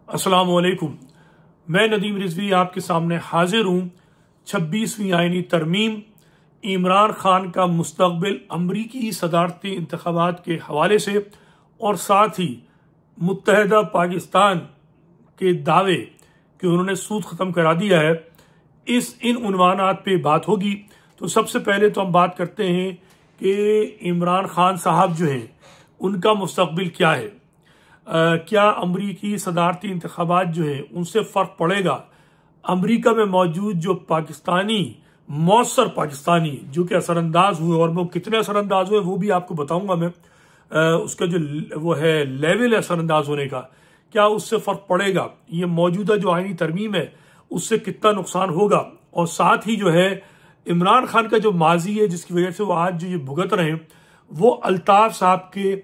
अस्सलामुअलैकुम। मैं नदीम रिजवी आपके सामने हाजिर हूँ 26वीं आईनी तरमीम, इमरान खान का मुस्तकबिल, अमरीकी सदारती इंतखाबात के हवाले से और साथ ही मुत्तहदा पाकिस्तान के दावे कि उन्होंने सूद ख़त्म करा दिया है, इन उन्वानात पे बात होगी। तो सबसे पहले तो हम बात करते हैं कि इमरान खान साहब जो हैं उनका मुस्तकबिल क्या है। क्या अमरीकी सदारती इंतखाबात जो है उनसे फ़र्क पड़ेगा? अमरीका में मौजूद जो पाकिस्तानी मौसर पाकिस्तानी जो कि असरअंदाज हुए, और वो कितने असरअंदाज हुए वो भी आपको बताऊंगा मैं। उसका जो वो है लेवल है असरअंदाज होने का, क्या उससे फ़र्क पड़ेगा? ये मौजूदा जो आईनी तरमीम है उससे कितना नुकसान होगा? और साथ ही जो है इमरान खान का जो माजी है जिसकी वजह से वो आज जो ये भुगत रहे हैं, वो अल्ताफ साहब के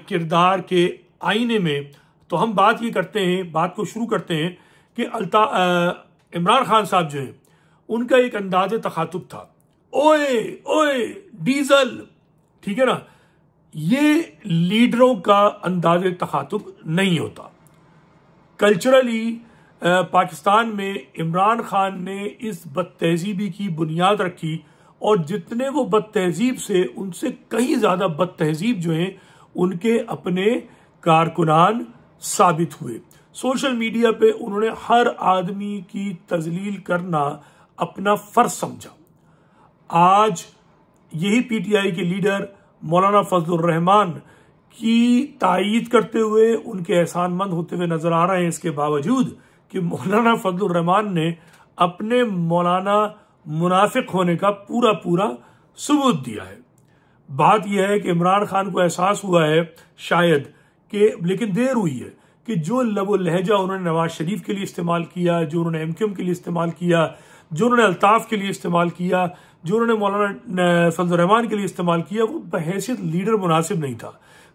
किरदार के आईने में। तो हम बात ये करते हैं, बात को शुरू करते हैं कि इमरान खान साहब जो है उनका एक अंदाज़े तखातुब था, ओए ओए डीजल, ठीक है ना। ये लीडरों का अंदाज़े तखातुब नहीं होता। कल्चरली पाकिस्तान में इमरान खान ने इस बदतहजीबी की बुनियाद रखी, और जितने वो बदतहजीब से उनसे कहीं ज़्यादा बदतहजीब जो हैं उनके अपने कारकुनान साबित हुए। सोशल मीडिया पे उन्होंने हर आदमी की तजलील करना अपना फर्ज समझा। आज यही पीटीआई के लीडर मौलाना फजलुर रहमान की तायीद करते हुए उनके एहसानमंद होते हुए नजर आ रहे हैं, इसके बावजूद कि मौलाना फजलुर रहमान ने अपने मौलाना मुनाफिक होने का पूरा पूरा सबूत दिया है। बात यह है कि इमरान खान को एहसास हुआ है शायद कि, लेकिन देर हुई है, कि जो लब लहजा उन्होंने नवाज शरीफ के लिए इस्तेमाल किया, जो उन्होंने एमक्यूएम के लिए इस्तेमाल किया, जो उन्होंने अल्ताफ के लिए इस्तेमाल किया, जो उन्होंने मौलाना फजलुर रहमान के लिए इस्तेमाल किया, वो बहैसियत लीडर मुनासिब नहीं था।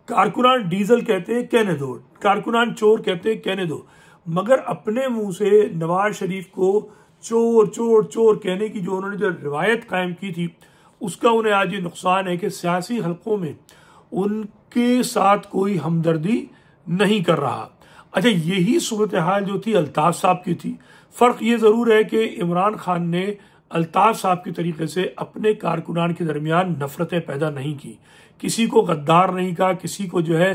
कारकुनान डीजल कहते हैं कहने दो, कारकुनान चोर कहते हैं कहने दो, मगर अपने मुंह से नवाज शरीफ को चोर चोर चोर कहने की जो उन्होंने जो रिवायत कायम की थी, उसका उन्हें आज ये नुकसान है कि सियासी हलकों में उनके साथ कोई हमदर्दी नहीं कर रहा। अच्छा, यही सूरत हाल जो थी अल्ताफ साहब की थी। फर्क ये जरूर है कि इमरान खान ने अल्ताफ साहब के तरीके से अपने कारकुनान के दरमियान नफरतें पैदा नहीं की, किसी को गद्दार नहीं कहा, किसी को जो है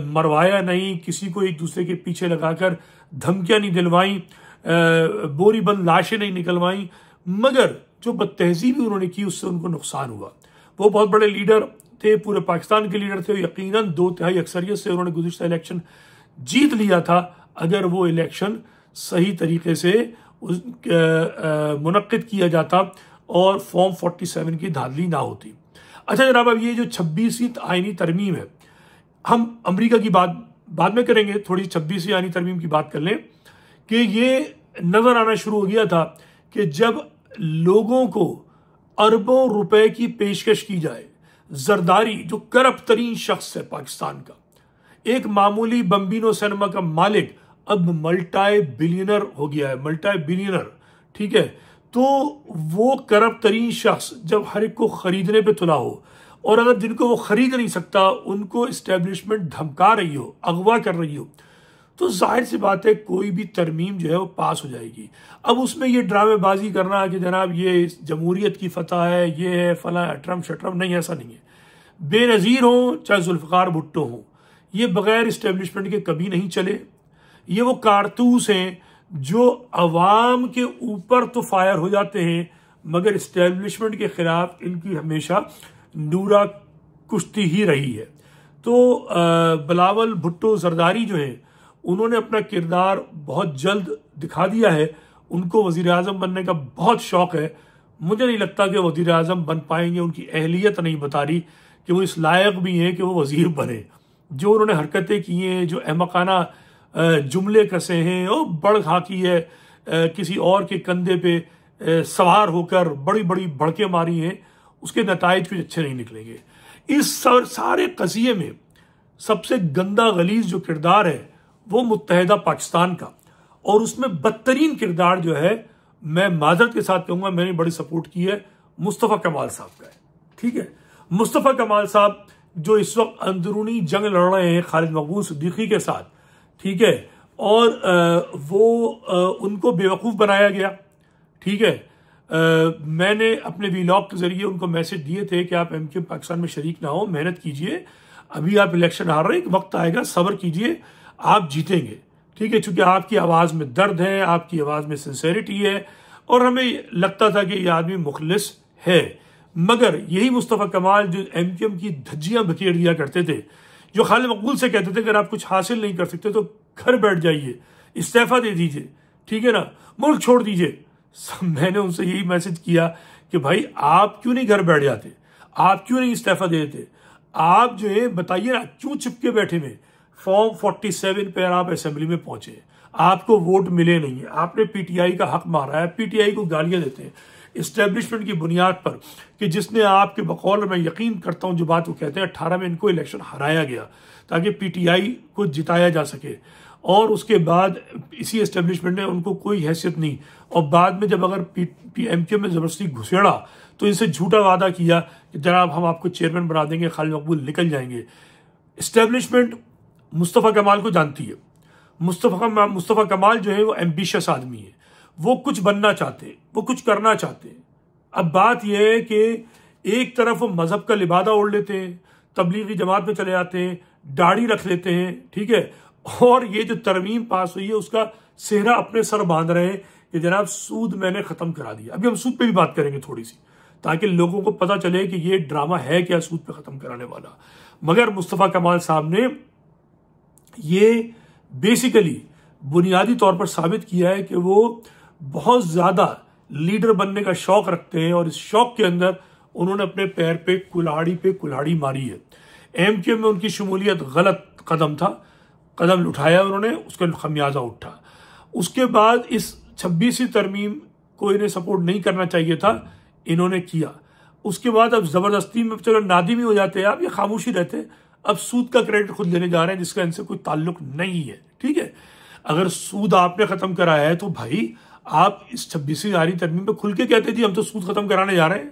मरवाया नहीं, किसी को एक दूसरे के पीछे लगाकर धमकियां नहीं दिलवाई, बोरी बंद लाशें नहीं निकलवाई, मगर जो बदतहजीबी उन्होंने की उससे उनको नुकसान हुआ। वो बहुत बड़े लीडर थे, पूरे पाकिस्तान के लीडर थे, यकीनन 2/3 अक्सरियत से उन्होंने गुज़िश्ता इलेक्शन जीत लिया था, अगर वो इलेक्शन सही तरीके से मुनक्किद किया जाता और फॉर्म 47 की धांधली ना होती। अच्छा जनाब, अब ये जो 26वीं आईनी तरमीम है, हम अमेरिका की बात बाद में करेंगे, थोड़ी 26वीं आईनी तरमीम की बात कर लें कि ये नजर आना शुरू हो गया था कि जब लोगों को अरबों रुपए की पेशकश की जाए, जरदारी जो करप्ट तरीन शख्स है पाकिस्तान का, एक मामूली बम्बिनो सिनेमा का मालिक अब मल्टी बिलियनर हो गया है, मल्टी बिलियनर, ठीक है। तो वो करप्ट तरीन शख्स जब हर एक को खरीदने पे तुला हो, और अगर जिनको वो खरीद नहीं सकता उनको इस्टेब्लिशमेंट धमका रही हो, अगवा कर रही हो, तो जाहिर सी बात है कोई भी तरमीम जो है वो पास हो जाएगी। अब उसमें ये ड्रामेबाजी करना कि जनाब ये जमहूरियत की फतह है, ये है फला ट्रम्प शट्रम्प, नहीं, ऐसा नहीं है। बेनज़ीर हों चाहे जुल्फ़िकार भुट्टो हों, ये बगैर इस्टेब्लिशमेंट के कभी नहीं चले। ये वो कारतूस हैं जो अवाम के ऊपर तो फायर हो जाते हैं, मगर इस्टेब्लिशमेंट के खिलाफ इनकी हमेशा नूरा कुश्ती ही रही है। तो बिलावल भुट्टो जरदारी जो है उन्होंने अपना किरदार बहुत जल्द दिखा दिया है। उनको वजीर आजम बनने का बहुत शौक है। मुझे नहीं लगता कि वजीर आजम बन पाएंगे, उनकी अहलियत नहीं बता रही कि वो इस लायक भी हैं कि वो वजीर बने। जो उन्होंने हरकतें की हैं, जो अहमकाना जुमले कसे हैं, वो बड़ खाकी है, किसी और के कंधे पे सवार होकर बड़ी बड़ी भड़के मारी हैं, उसके नताइज कुछ अच्छे नहीं निकलेंगे। इस सारे कज़िये में सबसे गंदा गलीज जो किरदार है वो मुत्तहदा पाकिस्तान का, और उसमें बदतरीन किरदार जो है, मैं माजरत के साथ कहूंगा, मैंने बड़ी सपोर्ट की है, मुस्तफ़ा कमाल साहब का है। ठीक है, मुस्तफ़ा कमाल साहब जो इस वक्त अंदरूनी जंग लड़ रहे हैं खालिद मकबूल सिद्दीकी के साथ, ठीक है, और उनको बेवकूफ़ बनाया गया। ठीक है, मैंने अपने वीलॉग के जरिए उनको मैसेज दिए थे कि आप एमक्यूएम पाकिस्तान में शरीक ना हो, मेहनत कीजिए, अभी आप इलेक्शन हार रहे हैं, एक वक्त आएगा, सब्र कीजिए, आप जीतेंगे। ठीक है, चूंकि आपकी आवाज़ में दर्द है, आपकी आवाज़ में सिंसेरिटी है, और हमें लगता था कि यह आदमी मुखलिस है। मगर यही मुस्तफ़ा कमाल जो एमक्यूएम की धज्जियां बखेर दिया करते थे, जो खालिद मकबूल से कहते थे अगर आप कुछ हासिल नहीं कर सकते तो घर बैठ जाइए, इस्तीफा दे दीजिए, ठीक है ना, मुल्क छोड़ दीजिए। मैंने उनसे यही मैसेज किया कि भाई आप क्यों नहीं घर बैठ जाते, आप क्यों नहीं इस्तीफा दे देते, आप जो है बताइए ना, क्यों चिपके बैठे में। फॉर्म 47 पर आप असेंबली में पहुंचे, आपको वोट मिले नहीं है, आपने पीटीआई का हक मारा है, पीटीआई को गालियां देते हैं इस्टेब्लिशमेंट की बुनियाद पर कि जिसने आपके बकौल, मैं यकीन करता हूं जो बात वो कहते हैं, 18 में इनको इलेक्शन हराया गया ताकि पीटीआई को जिताया जा सके, और उसके बाद इसी एस्टेब्लिशमेंट ने उनको कोई हैसियत नहीं, और बाद में जब अगर एमक्यूएम में जबरदस्ती घुसेड़ा तो इनसे झूठा वादा किया कि जनाब हम आपको चेयरमैन बना देंगे, खालिद मकबूल निकल जाएंगे। एस्टेब्लिशमेंट मुस्तफ़ा कमाल को जानती है। मुस्तफ़ा कमाल जो है वो एम्बिशियस आदमी है, वो कुछ बनना चाहते हैं, वो कुछ करना चाहते हैं। अब बात यह है कि एक तरफ वो मजहब का लिबादा ओढ़ लेते हैं, तबलीगी जमात में चले जाते हैं, दाढ़ी रख लेते हैं, ठीक है, और ये जो तरमीम पास हुई है उसका सेहरा अपने सर बांध रहे हैं कि जनाब सूद मैंने खत्म करा दिया। अभी हम सूद पे भी बात करेंगे थोड़ी सी, ताकि लोगों को पता चले कि ये ड्रामा है क्या सूद पे खत्म कराने वाला। मगर मुस्तफ़ा कमाल साहब ने ये बेसिकली बुनियादी तौर पर साबित किया है कि वो बहुत ज्यादा लीडर बनने का शौक रखते हैं, और इस शौक के अंदर उन्होंने अपने पैर पे कुल्हाड़ी मारी है। एमक्यूएम में उनकी शमूलियत गलत कदम था, कदम उठाया उन्होंने, उसका खमियाजा उठा। उसके बाद इस 26वीं तरमीम को इन्हें सपोर्ट नहीं करना चाहिए था, इन्होंने किया। उसके बाद अब जबरदस्ती में चलो नादिम ही हो जाते हैं आप, ये खामोशी रहते, अब सूद का क्रेडिट खुद लेने जा रहे हैं जिसका इनसे कोई ताल्लुक नहीं है। ठीक है, अगर सूद आपने खत्म कराया है तो भाई आप इस 26वीं आरी तरमीम पे खुल के कहते थे हम तो सूद खत्म कराने जा रहे हैं,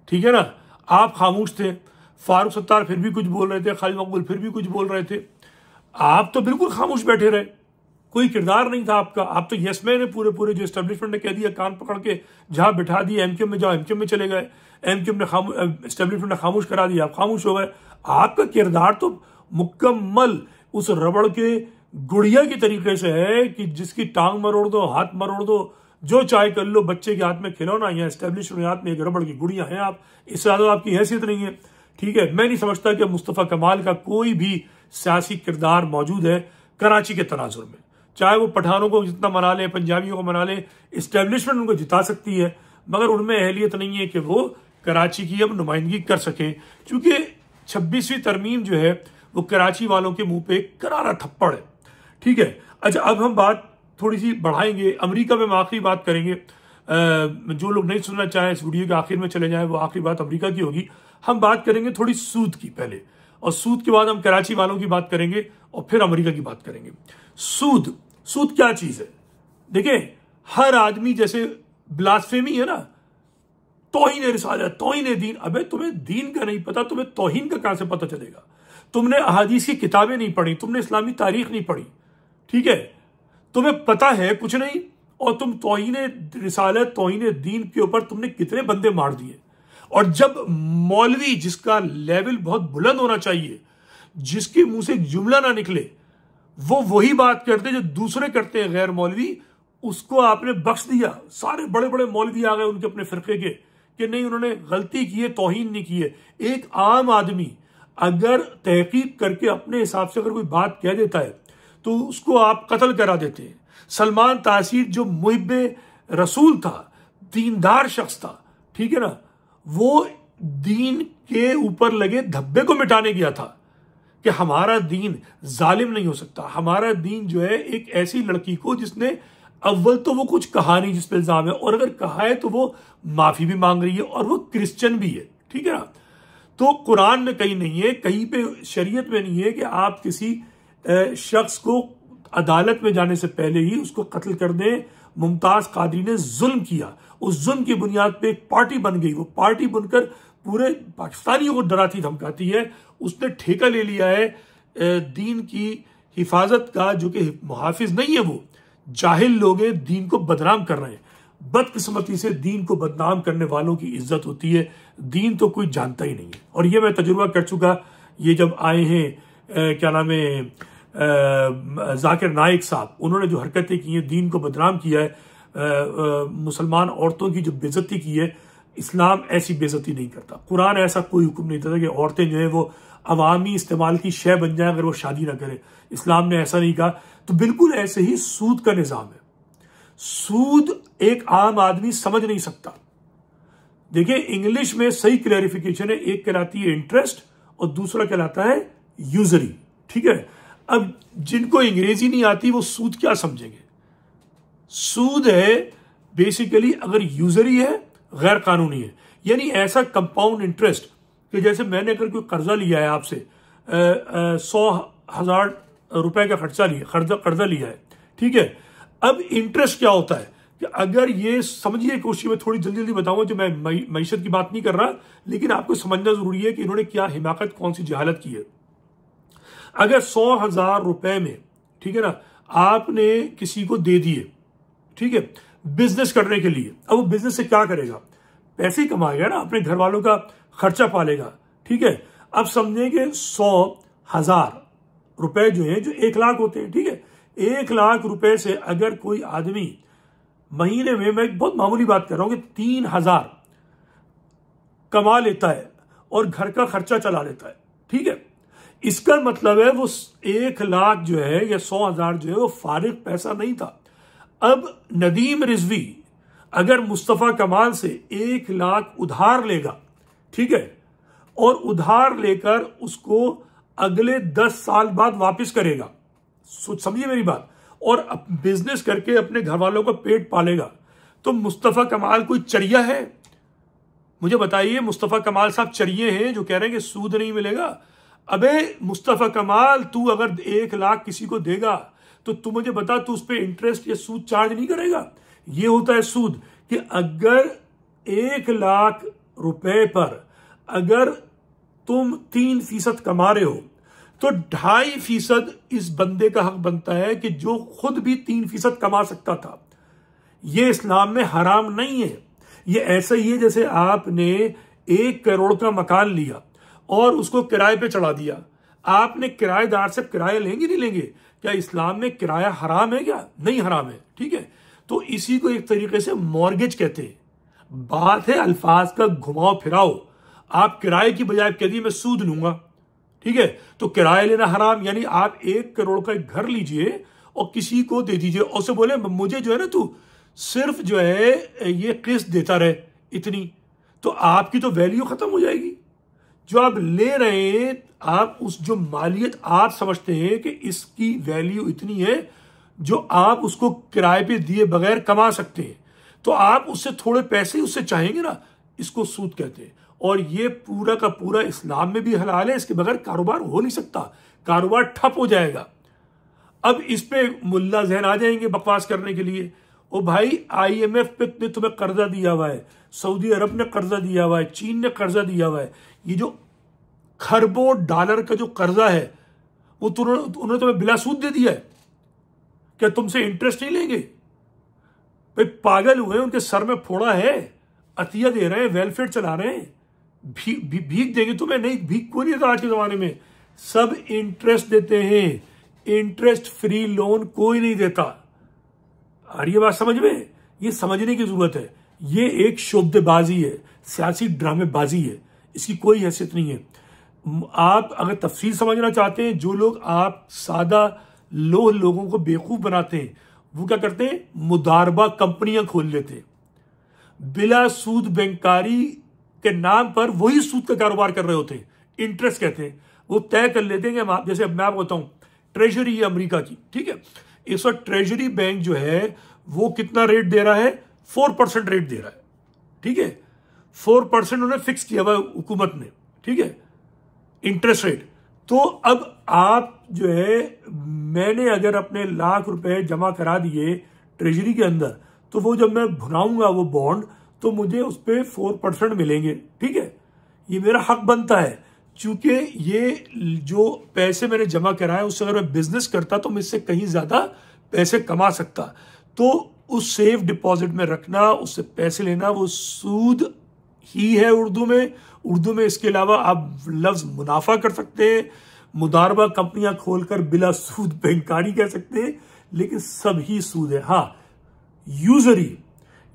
ठीक है ना। आप खामोश थे, फारूक सत्तार फिर भी कुछ बोल रहे थे, खालिद मकबूल फिर भी कुछ बोल रहे थे, आप तो बिल्कुल खामोश बैठे रहे, कोई किरदार नहीं था आपका। आप तो यस मैन है पूरे जो एस्टेब्लिशमेंट ने कह दिया, कान पकड़ के जहां बिठा दिया एमक्यूएम में जाओ, एमक्यूएम में चले गए, एमक्यूएम ने एस्टेब्लिशमेंट ने खामोश करा दिया, आप खामोश हो गए। आपका किरदार तो मुकम्मल उस रबड़ के गुड़िया की तरीके से है कि जिसकी टांग मरोड़ दो, हाथ मरोड़ दो, जो चाहे कर लो, बच्चे के हाथ में खिलौना, या एस्टेब्लिशमेंट के हाथ में एक रबड़ की गुड़िया है आप, इससे ज्यादा आपकी हैसियत नहीं है। ठीक है, मैं नहीं समझता कि मुस्तफ़ा कमाल का कोई भी सियासी किरदार मौजूद है कराची के तनाजुर में, चाहे वो पठानों को जितना मना ले, पंजाबियों को मना ले, एस्टेब्लिशमेंट उनको जिता सकती है, मगर उनमें अहलियत नहीं है कि वो कराची की अब नुमाइंदगी कर सके, क्योंकि 26वीं तरमीम जो है वो कराची वालों के मुंह पे करारा थप्पड़ है। ठीक है, अच्छा अब हम बात थोड़ी सी बढ़ाएंगे, अमेरिका में हम आखिरी बात करेंगे। जो लोग नहीं सुनना चाहें इस वीडियो के आखिर में चले जाएं, वो आखिरी बात अमेरिका की होगी। हम बात करेंगे थोड़ी सूद की पहले, और सूद के बाद हम कराची वालों की बात करेंगे, और फिर अमेरिका की बात करेंगे। सूद क्या चीज है? देखिए, हर आदमी जैसे ब्लास्फेमी है ना, तौहीन रिसालत, तौहीन दीन। अबे तुम्हें दीन का नहीं पता, तुम्हें तौहीन का कहां से पता चलेगा? तुमने अहादीस की किताबें नहीं पढ़ी, तुमने इस्लामी तारीख नहीं पढ़ी, ठीक है, तुम्हें पता है कुछ नहीं, और तुम तौहीन रिसालत, तौहीन दीन के ऊपर तुमने कितने बंदे मार दिए। और जब मौलवी जिसका लेवल बहुत बुलंद होना चाहिए, जिसके मुंह से एक जुमला ना निकले, वो वही बात करते जो दूसरे करते हैं गैर मौलवी, उसको आपने बख्श दिया। सारे बड़े बड़े मौलवी आ गए उनके अपने फिरके के कि नहीं उन्होंने गलती की है, तौहीन नहीं की है। एक आम आदमी अगर तहकीक करके अपने हिसाब से अगर कोई बात कह देता है तो उसको आप कत्ल करा देते हैं। सलमान तासीर जो मुहिब्बे रसूल था, दीनदार शख्स था, ठीक है ना, वो दीन के ऊपर लगे धब्बे को मिटाने गया था कि हमारा दीन जालिम नहीं हो सकता। हमारा दीन जो है एक ऐसी लड़की को जिसने अव्वल तो वो कुछ कहा नहीं जिस पे इल्जाम है, और अगर कहा है तो वो माफी भी मांग रही है, और वो क्रिश्चियन भी है, ठीक है ना। तो कुरान में कहीं नहीं है, कहीं पे शरीयत में नहीं है कि आप किसी शख्स को अदालत में जाने से पहले ही उसको कत्ल कर दें। मुमताज कादरी ने जुल्म किया, उस जुल्म की बुनियाद पे एक पार्टी बन गई, वो पार्टी बनकर पूरे पाकिस्तानियों को डराती धमकाती है। उसने ठेका ले लिया है दीन की हिफाजत का जो कि मुहाफिज नहीं है, वो जाहिल लोग हैं, दीन को बदनाम कर रहे हैं। बदकिस्मती से दीन को बदनाम करने वालों की इज्जत होती है, दीन तो कोई जानता ही नहीं है। और ये मैं तजुर्बा कर चुका, ये जब आए हैं क्या नाम है जाकिर नाइक साहब, उन्होंने जो हरकतें की हैं, दीन को बदनाम किया है, मुसलमान औरतों की जो बेइज्जती की है, इस्लाम ऐसी बेइज्जती नहीं करता। कुरान ऐसा कोई हुक्म नहीं देता कि औरतें जो है वो अवामी इस्तेमाल की शय बन जाए अगर वो शादी ना करे। इस्लाम ने ऐसा नहीं कहा। तो बिल्कुल ऐसे ही सूद का निजाम है। सूद एक आम आदमी समझ नहीं सकता। देखिए, इंग्लिश में सही क्लैरिफिकेशन है, एक कहलाती है इंटरेस्ट और दूसरा कहलाता है यूजरी। ठीक है, अब जिनको अंग्रेजी नहीं आती वो सूद क्या समझेंगे। सूद है बेसिकली, अगर यूजरी है, गैर कानूनी है, यानी ऐसा कंपाउंड इंटरेस्ट कि जैसे मैंने अगर कोई कर्जा लिया है आपसे 100,000 रुपए का कर्जा लिया है, ठीक है। अब इंटरेस्ट क्या होता है कि अगर ये समझिए, कोशिश में थोड़ी जल्दी जल्दी बताऊंगा, जो मैं मईशत की बात नहीं कर रहा, लेकिन आपको समझना जरूरी है कि इन्होंने क्या हिमाकत, कौन सी जहालत की है। अगर 100,000 रुपए में, ठीक है ना, आपने किसी को दे दिए, ठीक है, बिजनेस करने के लिए। अब वो बिजनेस से क्या करेगा, पैसे ही कमाएगा ना, अपने घर वालों का खर्चा पालेगा। ठीक है, अब समझेंगे 100,000 रुपए जो है, जो 1 लाख होते हैं, ठीक है, 1 लाख रुपए से अगर कोई आदमी महीने में, मैं बहुत मामूली बात कर रहा हूं, कि 3,000 कमा लेता है और घर का खर्चा चला लेता है, ठीक है, इसका मतलब है वो 1 लाख जो है या 100,000 जो है वो फारिग पैसा नहीं था। अब नदीम रिजवी अगर मुस्तफा कमाल से 1 लाख उधार लेगा, ठीक है, और उधार लेकर उसको अगले 10 साल बाद वापस करेगा, समझिए मेरी बात, और बिजनेस करके अपने घर वालों का पेट पालेगा, तो मुस्तफा कमाल कोई चरिया है? मुझे बताइए, मुस्तफा कमाल साहब चरिये हैं जो कह रहे हैं कि सूद नहीं मिलेगा? अबे मुस्तफा कमाल, तू अगर 1 लाख किसी को देगा तो तू मुझे बता, तू उस पर इंटरेस्ट या सूद चार्ज नहीं करेगा? ये होता है सूद, कि अगर 1 लाख रुपए पर अगर तुम 3% कमा रहे हो तो 2.5% इस बंदे का हक बनता है कि जो खुद भी 3% कमा सकता था। ये इस्लाम में हराम नहीं है। ये ऐसा ही है जैसे आपने 1 करोड़ का मकान लिया और उसको किराए पे चढ़ा दिया। आपने किराएदार से किराया लेंगे नहीं लेंगे? क्या इस्लाम में किराया हराम है? क्या नहीं हराम है? ठीक है, तो इसी को एक तरीके से मॉर्गेज कहते हैं। बात है अल्फाज का घुमाओ फिराओ। आप किराए की बजाय कह दिए मैं सूद लूंगा, ठीक है, तो किराया लेना हराम। यानी आप 1 करोड़ का एक घर लीजिए और किसी को दे दीजिए और उसे बोले मुझे जो है ना तू सिर्फ जो है ये किस्त देता रहे इतनी, तो आपकी तो वैल्यू खत्म हो जाएगी। जो आप ले रहे हैं, आप उस जो मालियत आप समझते हैं कि इसकी वैल्यू इतनी है, जो आप उसको किराए पे दिए बगैर कमा सकते हैं, तो आप उससे थोड़े पैसे उससे चाहेंगे ना, इसको सूद कहते हैं। और ये पूरा का पूरा इस्लाम में भी हलाल है, इसके बगैर कारोबार हो नहीं सकता, कारोबार ठप हो जाएगा। अब इस पे मुल्ला जहन आ जाएंगे बकवास करने के लिए, ओ भाई IMF ने तुम्हें कर्जा दिया हुआ है, सऊदी अरब ने कर्जा दिया हुआ है, चीन ने कर्जा दिया हुआ है, ये जो खरबों डॉलर का जो कर्जा है वो उन्होंने तुम्हें बिला सूद दे दिया है। क्या तुमसे इंटरेस्ट नहीं लेंगे? भाई पागल हुए, उनके सर में फोड़ा है, अतिया दे रहे हैं, वेलफेयर चला रहे हैं, भीख देंगे तुम्हें? नहीं, भीख कोई नहीं देता आज के जमाने में, सब इंटरेस्ट देते हैं। इंटरेस्ट फ्री लोन कोई नहीं देता। और ये बात समझ में, ये समझने की जरूरत है। ये एक शोबदेबाजी है, सियासी ड्रामेबाजी है, इसकी कोई हैसियत नहीं है। आप अगर तफसील समझना चाहते हैं, जो लोग आप सादा लोगों को बेवकूफ बनाते हैं, वो क्या करते हैं, मुदारबा कंपनियां खोल लेते हैं, बिला सूद बैंकारी के नाम पर वही सूद का कारोबार कर रहे होते हैं, इंटरेस्ट कहते हैं। वो तय कर लेते हैं कि हम जैसे मैं आपको बताऊं, ट्रेजरी है अमेरिका की, ठीक है, इस वक्त ट्रेजरी बैंक जो है वो कितना रेट दे रहा है, 4% रेट दे रहा है, ठीक है, 4% उन्होंने फिक्स किया हुआ हुकूमत ने, ठीक है, इंटरेस्ट रेट। तो अब आप जो है, मैंने अगर अपने लाख रुपए जमा करा दिए ट्रेजरी के अंदर, तो वो जब मैं भुनाऊंगा वो बॉन्ड, तो मुझे उस पर 4% मिलेंगे, ठीक है, ये मेरा हक बनता है। चूंकि ये जो पैसे मैंने जमा कराए उससे अगर मैं बिजनेस करता तो मैं इससे कहीं ज्यादा पैसे कमा सकता। तो उस सेफ डिपॉजिट में रखना, उससे पैसे लेना, वो सूद ही है उर्दू में। इसके अलावा आप लफ्ज मुनाफा कर सकते हैं, मुदारबा कंपनियां खोलकर बिला सूद बैंकारी कह सकते हैं, लेकिन सब ही सूद है। हाँ, यूजरी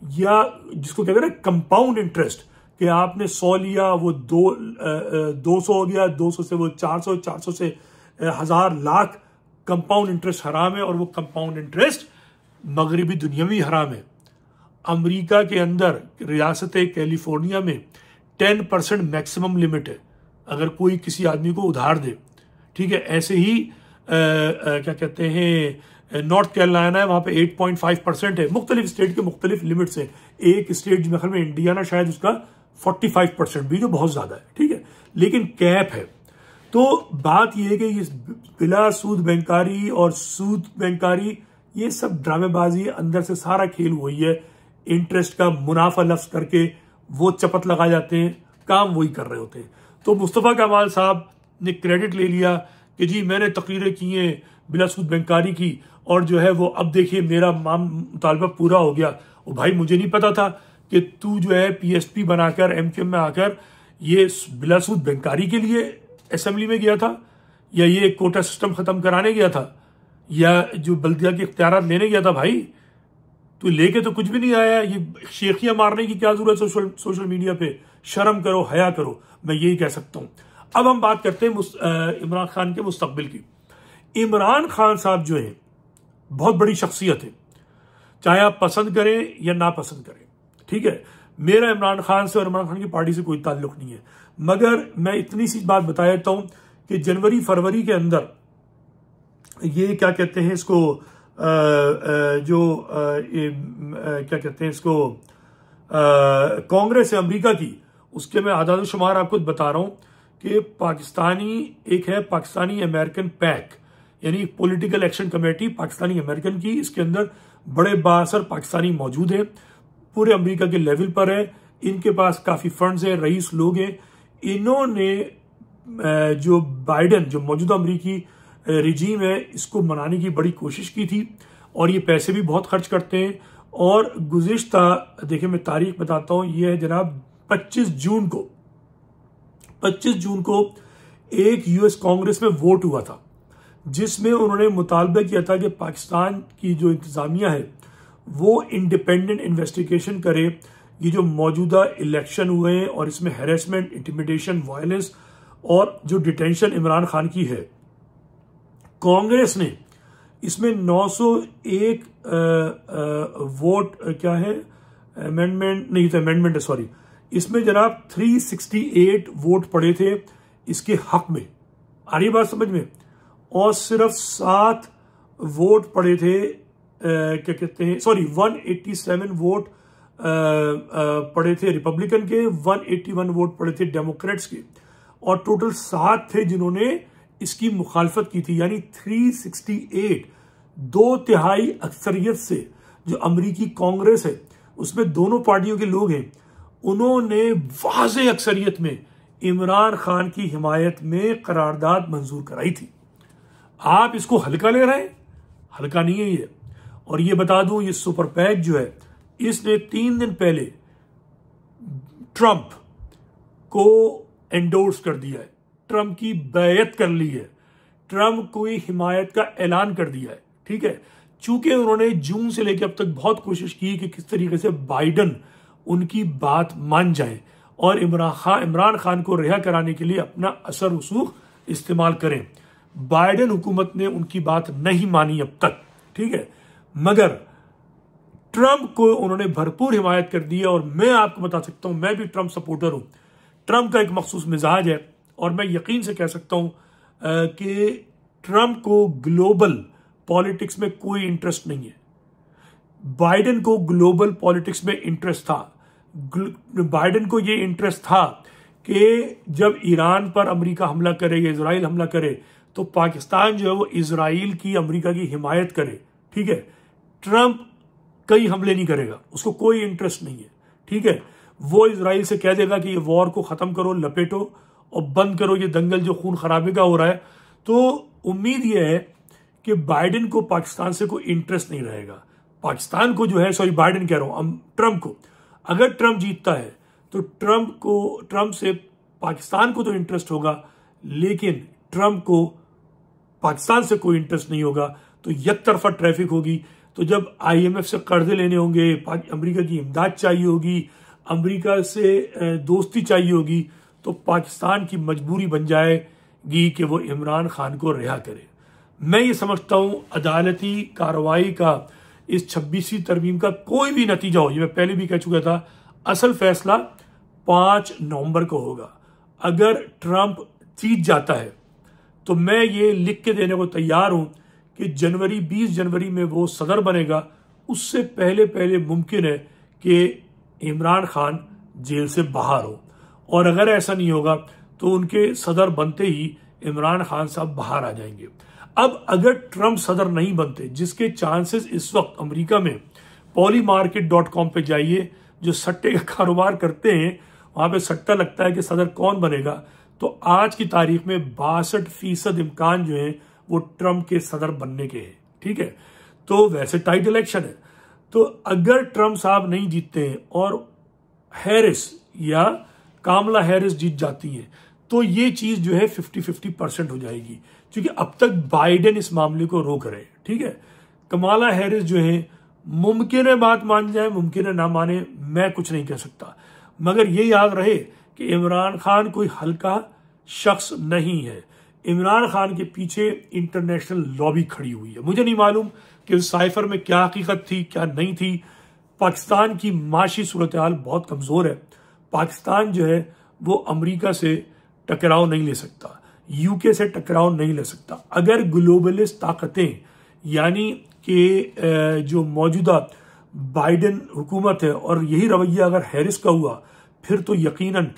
या जिसको कहते हैं ना कंपाउंड इंटरेस्ट, कि आपने 100 लिया वो 200 हो गया, 200 से वो 400, 400 से 1000 लाख, कंपाउंड इंटरेस्ट हराम है। और वो कंपाउंड इंटरेस्ट मगरबी दुनिया में हराम है। अमेरिका के अंदर रियासत कैलिफोर्निया में 10% मैक्सिमम लिमिट है अगर कोई किसी आदमी को उधार दे, ठीक है। ऐसे ही क्या कहते हैं नॉर्थ कैरोलिना है, वहां पे 8.5% है। मुख्तलिफ स्टेट के मुख्तलिफ लिमिट्स है। एक स्टेट जो में इंडियाना शायद उसका 45% भी, जो बहुत ज्यादा है, ठीक है, लेकिन कैप है। तो बात यह है कि ये बिला सूद बैंकारी और सूद बैंकारी ये सब ड्रामेबाजी, अंदर से सारा खेल वही है। इंटरेस्ट का मुनाफा लफ्ज करके वो चपत लगा जाते हैं, काम वही कर रहे होते हैं। तो मुस्तफ़ा कमाल साहब ने क्रेडिट ले लिया कि जी मैंने तकरीरें की हैं बिला सूद बैंकारी की, और जो है वो अब देखिए मेरा मुतालबा पूरा हो गया। और भाई मुझे नहीं पता था कि तू जो है पीएसपी बनाकर एमक्यूएम में आकर ये बिला सूद बैंकारी के लिए असेंबली में गया था, या ये कोटा सिस्टम खत्म कराने गया था, या जो बल्दिया के इख्तियारात लेने गया था। भाई तू लेके तो कुछ भी नहीं आया। ये शेखियां मारने की क्या जरूरत है सोशल मीडिया पे? शर्म करो, हया करो, मैं यही कह सकता हूं। अब हम बात करते हैं इमरान खान के मुस्तकबिल की। इमरान खान साहब जो है बहुत बड़ी शख्सियत है, चाहे आप पसंद करें या ना पसंद करें, ठीक है। मेरा इमरान खान से और इमरान खान की पार्टी से कोई ताल्लुक नहीं है, मगर मैं इतनी सी बात बता देता हूं कि जनवरी फरवरी के अंदर ये क्या कहते हैं इसको क्या कहते हैं इसको कांग्रेस है अमेरिका की, उसके मैं आदाद शुमार आपको बता रहा हूं कि एक है पाकिस्तानी अमेरिकन पैक, यानी political action committee Pakistani American की। इसके अंदर बड़े बाअसर पाकिस्तानी मौजूद हैं, पूरे अमेरिका के लेवल पर है। इनके पास काफी फंड्स हैं, रईस लोग हैं। इन्होंने जो बाइडन, जो मौजूदा अमेरिकी रिजीम है, इसको मनाने की बड़ी कोशिश की थी, और ये पैसे भी बहुत खर्च करते हैं। और गुज़िश्ता देखिए मैं तारीख बताता हूं, ये है जनाब 25 जून को एक यूएस कांग्रेस में वोट हुआ था, जिसमें उन्होंने मुतालबा किया था कि पाकिस्तान की जो इंतजामिया है वो इंडिपेंडेंट इन्वेस्टिगेशन करे। ये जो मौजूदा इलेक्शन हुए हैं और इसमें हैरेसमेंट, इंटिमिडेशन, वायलेंस और जो डिटेंशन इमरान खान की है, कांग्रेस ने इसमें 901 वोट क्या है, अमेंडमेंट नहीं था, अमेंडमेंट है सॉरी, इसमें जनाब 368 वोट पड़े थे इसके हक में। आ रही बात समझ में? और सिर्फ 7 वोट पड़े थे क्या कहते हैं, सॉरी 187 वोट पड़े थे रिपब्लिकन के, 181 वोट पड़े थे डेमोक्रेट्स के, और टोटल 7 थे जिन्होंने इसकी मुखालफत की थी। यानी 368, 2/3 अक्सरियत से जो अमरीकी कांग्रेस है उसमें दोनों पार्टियों के लोग हैं, उन्होंने वाज़ेह अक्सरियत में इमरान खान की हिमायत में करारदाद मंजूर कराई थी। आप इसको हल्का ले रहे हैं, हल्का नहीं है ये। और ये बता दूं, ये सुपर पैक जो है, इसने 3 दिन पहले ट्रंप को एंडोर्स कर दिया है, ट्रंप की बैयत कर ली है, ट्रंप को हिमायत का ऐलान कर दिया है, ठीक है। चूंकि उन्होंने जून से लेकर अब तक बहुत कोशिश की कि किस तरीके से बाइडन उनकी बात मान जाए और इमरान खान को रिहा कराने के लिए अपना असर रसूख इस्तेमाल करें। बाइडन हुकूमत ने उनकी बात नहीं मानी अब तक, ठीक है, मगर ट्रंप को उन्होंने भरपूर हिमायत कर दी है। और मैं आपको बता सकता हूं, मैं भी ट्रंप सपोर्टर हूं। ट्रंप का एक मखसूस मिजाज है, और मैं यकीन से कह सकता हूं कि ट्रंप को ग्लोबल पॉलिटिक्स में कोई इंटरेस्ट नहीं है। बाइडन को ग्लोबल पॉलिटिक्स में इंटरेस्ट था। बाइडन को यह इंटरेस्ट था कि जब ईरान पर अमेरिका हमला करे या इजराइल हमला करे तो पाकिस्तान जो है वो इजराइल की, अमेरिका की हिमायत करे, ठीक है। ट्रंप कई हमले नहीं करेगा, उसको कोई इंटरेस्ट नहीं है, ठीक है। वो इजराइल से कह देगा कि ये वॉर को खत्म करो, लपेटो, और बंद करो ये दंगल जो खून खराबे का हो रहा है। तो उम्मीद यह है कि बाइडेन को पाकिस्तान से कोई इंटरेस्ट नहीं रहेगा। पाकिस्तान को जो है, सॉरी बाइडेन कह रहा हूं, ट्रंप को, अगर ट्रंप जीतता है तो ट्रंप से पाकिस्तान को तो इंटरेस्ट होगा, लेकिन ट्रंप को पाकिस्तान से कोई इंटरेस्ट नहीं होगा। तो एक तरफा ट्रैफिक होगी। तो जब IMF से कर्जे लेने होंगे, अमेरिका की इमदाद चाहिए होगी, अमेरिका से दोस्ती चाहिए होगी, तो पाकिस्तान की मजबूरी बन जाएगी कि वो इमरान खान को रिहा करे। मैं ये समझता हूं अदालती कार्रवाई का, इस 26वीं तरमीम का कोई भी नतीजा हो, ये मैं पहले भी कह चुका था, असल फैसला 5 नवंबर को होगा। अगर ट्रंप जीत जाता है तो मैं ये लिख के देने को तैयार हूं कि 20 जनवरी में वो सदर बनेगा। उससे पहले मुमकिन है कि इमरान खान जेल से बाहर हो, और अगर ऐसा नहीं होगा तो उनके सदर बनते ही इमरान खान साहब बाहर आ जाएंगे। अब अगर ट्रंप सदर नहीं बनते, जिसके चांसेस इस वक्त अमेरिका में, polymarket.com पे जाइए, जो सट्टे का कारोबार करते हैं वहां पे सट्टा लगता है कि सदर कौन बनेगा, तो आज की तारीख में 62% इम्कान जो है वो ट्रंप के सदर बनने के हैं। ठीक है, तो वैसे टाइट इलेक्शन है, तो अगर ट्रंप साहब नहीं जीतते हैं और हैरिस या कामला हैरिस जीत जाती है, तो ये चीज जो है 50-50% हो जाएगी, क्योंकि अब तक बाइडेन इस मामले को रोक रहे हैं। ठीक है, कमाला हैरिस जो है, मुमकिन है बात मान जाए, मुमकिन है ना माने, मैं कुछ नहीं कह सकता, मगर ये याद रहे कि इमरान खान कोई हल्का शख्स नहीं है। इमरान खान के पीछे इंटरनेशनल लॉबी खड़ी हुई है। मुझे नहीं मालूम कि उस साइफर में क्या हकीकत थी, क्या नहीं थी। पाकिस्तान की माशी सूरत हाल बहुत कमजोर है। पाकिस्तान जो है वो अमेरिका से टकराव नहीं ले सकता, यूके से टकराव नहीं ले सकता। अगर ग्लोबलिस्ट ताकतें, यानी कि जो मौजूदा बाइडेन हुकूमत है, और यही रवैया अगर हैरिस का हुआ, फिर तो यकीनन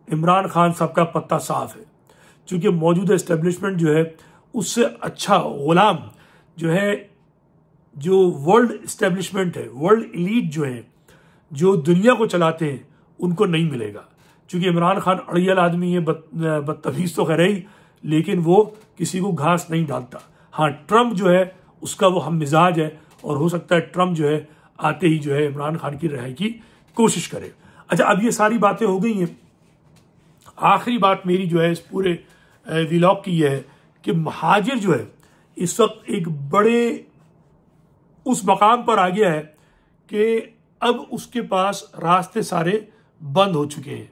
इमरान खान साहब का पत्ता साफ है, क्योंकि मौजूदा एस्टेब्लिशमेंट जो है उससे अच्छा गुलाम जो है, जो वर्ल्ड एस्टेब्लिशमेंट है, वर्ल्ड एलीट जो है, जो दुनिया को चलाते हैं, उनको नहीं मिलेगा। क्योंकि इमरान खान अड़ियल आदमी है, बदतमीज तो खैर ही, लेकिन वो किसी को घास नहीं डालता। हाँ, ट्रंप जो है उसका वो हम मिजाज है, और हो सकता है ट्रंप जो है आते ही जो है इमरान खान की रिहाई की कोशिश करे। अच्छा, अब ये सारी बातें हो गई हैं। आखिरी बात मेरी जो है इस पूरे व्लॉग की यह है कि महाजिर जो है इस वक्त एक बड़े उस मकाम पर आ गया है कि अब उसके पास रास्ते सारे बंद हो चुके हैं,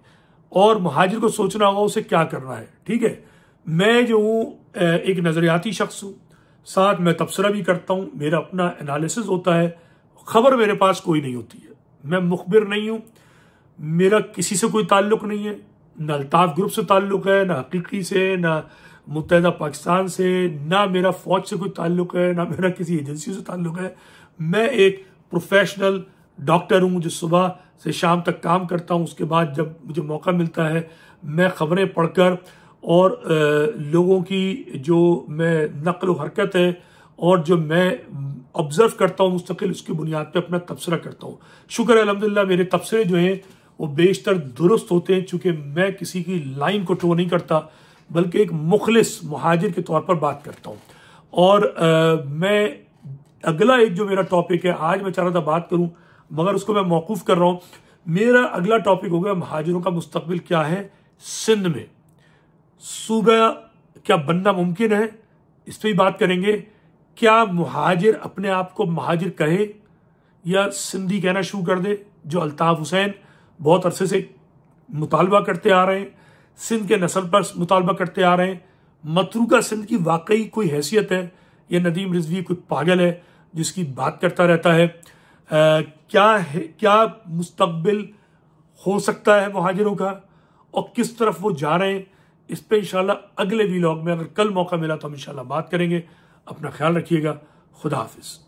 और महाजिर को सोचना होगा उसे क्या करना है। ठीक है, मैं जो हूं एक नजरियाती शख्स हूं, साथ मैं तबसरा भी करता हूं, मेरा अपना एनालिसिस होता है, खबर मेरे पास कोई नहीं होती है, मैं मुखबिर नहीं हूं, मेरा किसी से कोई ताल्लुक नहीं है, न अल्ताफ ग्रुप से ताल्लुक है, ना हकीकी से, ना मुत्तहिदा पाकिस्तान से, ना मेरा फौज से कोई ताल्लुक है, ना मेरा किसी एजेंसी से ताल्लुक है। मैं एक प्रोफेशनल डॉक्टर हूं जो सुबह से शाम तक काम करता हूं। उसके बाद जब मुझे मौका मिलता है मैं खबरें पढ़कर और लोगों की जो मैं नक्ल हरकत है और जो मैं ऑब्जर्व करता हूं मुस्तकिल, उसकी बुनियाद पे अपना तबसरा करता हूं। शुक्र है अल्हम्दुलिल्लाह, मेरे तबसरे जो हैं वो बेशतर दुरुस्त होते हैं, चूंकि मैं किसी की लाइन को टो नहीं करता, बल्कि एक मुखलिस मुहाजिर के तौर पर बात करता हूं। और मैं अगला एक जो मेरा टॉपिक है, आज मैं चाह रहा था बात करूं मगर उसको मैं मौकूफ कर रहा हूं। मेरा अगला टॉपिक होगा महाजिरों का मुस्तकबिल क्या है सिंध में, सूबा क्या बनना मुमकिन है, इस पर ही बात करेंगे। क्या मुहाजिर अपने आप को महाजिर कहे या सिंधी कहना शुरू कर दे, जो अल्ताफ हुसैन बहुत अरसे से मुतालबा करते आ रहे हैं, सिंध के नस्ल पर मुतालबा करते आ रहे हैं। मतरूका सिंध की वाकई कोई हैसियत है या नदीम रिजवी कोई पागल है जिसकी बात करता रहता है? क्या मुस्तकबिल हो सकता है मुहाजिरों का और किस तरफ वो जा रहे हैं? इस पे इंशाल्लाह अगले व्लॉग में, अगर कल मौका मिला तो हम इंशाल्लाह बात करेंगे। अपना ख्याल रखिएगा। खुदा हाफिज।